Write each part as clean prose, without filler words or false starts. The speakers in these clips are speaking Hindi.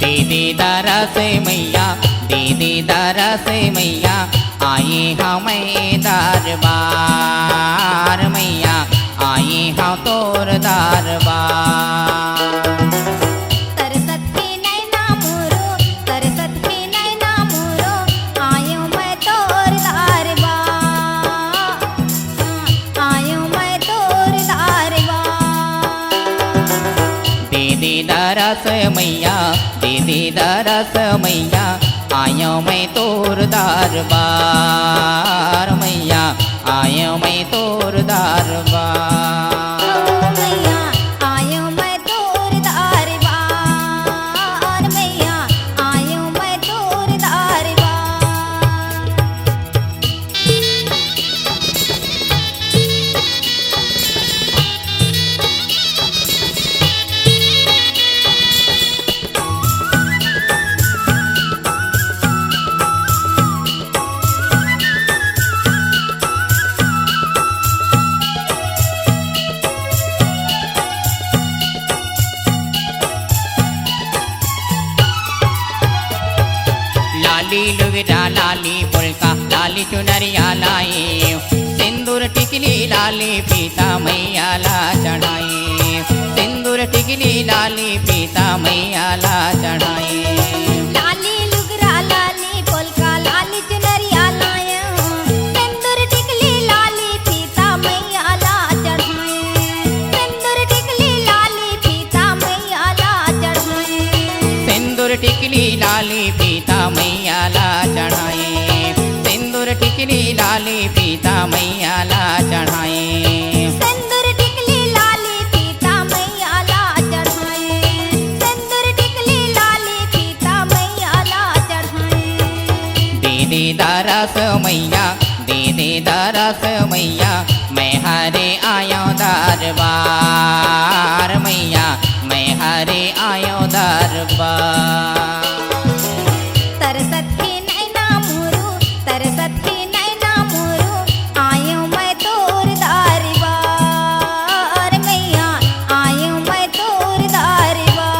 दीदी दरस मैया, दीदी दरस मैया, आए हमें दरबार मैया, आए हम तोर दरबार। तरसत के नैना मोरो, तरसत के नैना मोरो, आयो मैं तोर दरबार, आयो मैं तोर दरबार। दीदी दरस मैया, दीदी दरस मैया, आयो मैं तोर दरबार मैया, आयो मैं तोर दरबार। मैया आयो मैं तोर दरबार, मैया आयो मैं तोर दरबार। लाली लुगड़ा लाली पुलका लाली चुनरिया लाई, सिंदूर टिकली लाली पीता मैया ला चढ़ाई, सिंदूर टिकली लाली पीता मैया ला चढ़ाई। लाली लुगरा लाली पोलका लाली चुनरिया लाया, सिंदूर टिकली लाली फीता मैया ला चढ़ाए, सिंदूर टिकली लाली फीता मैया ला चढ़ाए। सिंदूर टिकली लाली पीता मैया ला चढ़ाई, सिंदूर टिकली लाली पीता मैया ला चढ़ाई। सिंदूर टिकली लाली फीता मैया ला चढ़ाए, सिंदूर टिकली लाली फीता मैया ला चढ़ाए। दीदी दरस मैया, दीदी दरस मैया, मैं हरे आयो दरबार मैया, मैं हरे आयो दरबार। तरसत के नैना मोरो, तरसत के नैना मोरो, आयो मैं तोर दरबार मैया, आयो मैं तोर दरबार।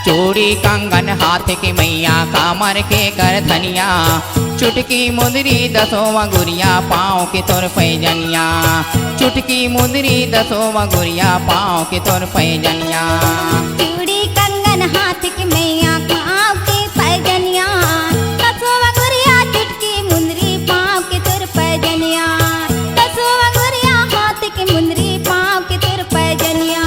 चूड़ी कंगन हाथ की मैया, कामर के कर धनिया, चुटकी मुंदरी दसों गुरिया, पाँव के तोर पैजनिया, चुटकी मुंदरी दसों गुरिया, पाँव के तोर पैजनिया। चूड़ी कंगन हाथ की मैया, पाँव के पैजनिया, दसों गुरिया चुटकी मुंदरी, पाँव के तोर पैजनिया, दसों गुरिया हाथ की मुंदरी, पाँव के तोर पैजनिया।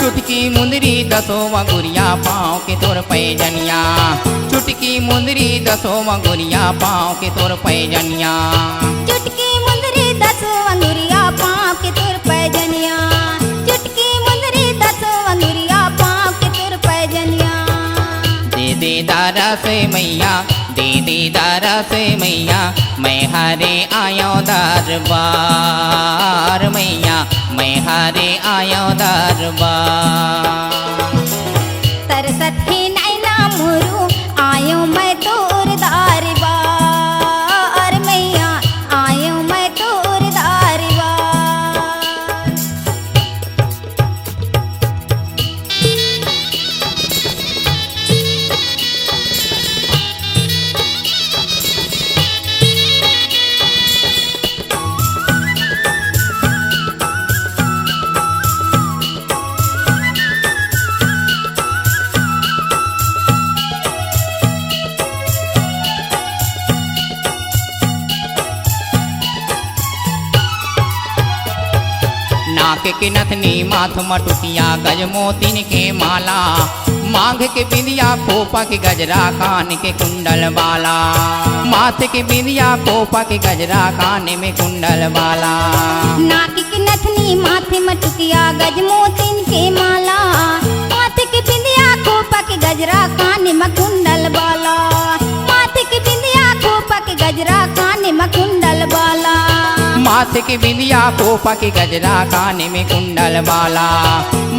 चुटकी मुंदरी दसों गुरिया, पाँव के तोर पैजनिया, चुटकी मुंदरी दसों गुरिया, पाँव के तोर पैजनिया। चुटकी मुंदरी दसों गुरिया, पाँव के तोर पैजनिया, चुटकी मुंदरी दसों गुरिया, पाँव के तोर पैजनिया। दीदी दरस मैया, दीदी दरस मैया, मैं हरे आयो दरबार मैया, मैं हरे आयो दरबार। तरसत के नैना मोरो, आयो मैं तोर दरबार मैया, आयो मैं तोर दरबार। नाक के नथनी माथ मटुकिया गज मोतिन के माला मांग के बिंदिया खोपा के गजरा कान के कुंडल बाला माथ के बिंदिया खोपा के गजरा कान में कुंडल बाला नाक की नथनी माथे मटुकिया गज मोतिन के माला माथे की बिंदिया खोपा के गजरा कान में कुंडल बाला माथे की बिंदिया खोपा के गजरा कान में कुंडल बाला माथे की बिंदिया खोपा के गजरा कान में कुंडल बाला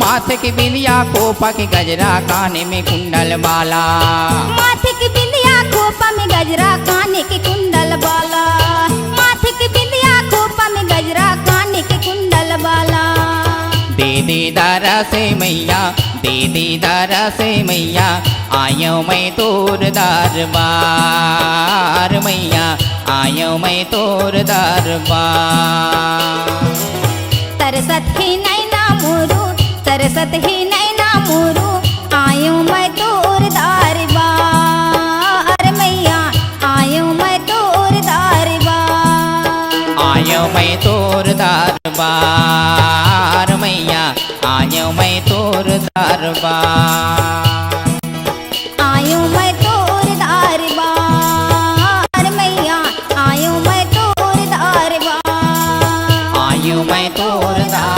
माथे की बिंदिया खोपा के गजरा कान में कुंडल बाला माथे की बिंदिया खोपा में गजरा कान के कुंडल बाला माथे की बिंदिया खोपा में गजरा कान के कुंडल बाला दे दे दारा से मैया दे दे दारा से मैया आयो मैं तोर दरबार मैया आयो मैं तोर दरबार तरसत ही नैना मोरू तरसत ही नैना मोरू आयो मैं तोर दरबार मैया आयो मैं तोर दरबार आयो मैं तोर दरबार मैया आयो मैं तोर दरबार आयो मैं तोर दरबार मैया आयो मैं तोर दरबार आयो मैं तोर दरबार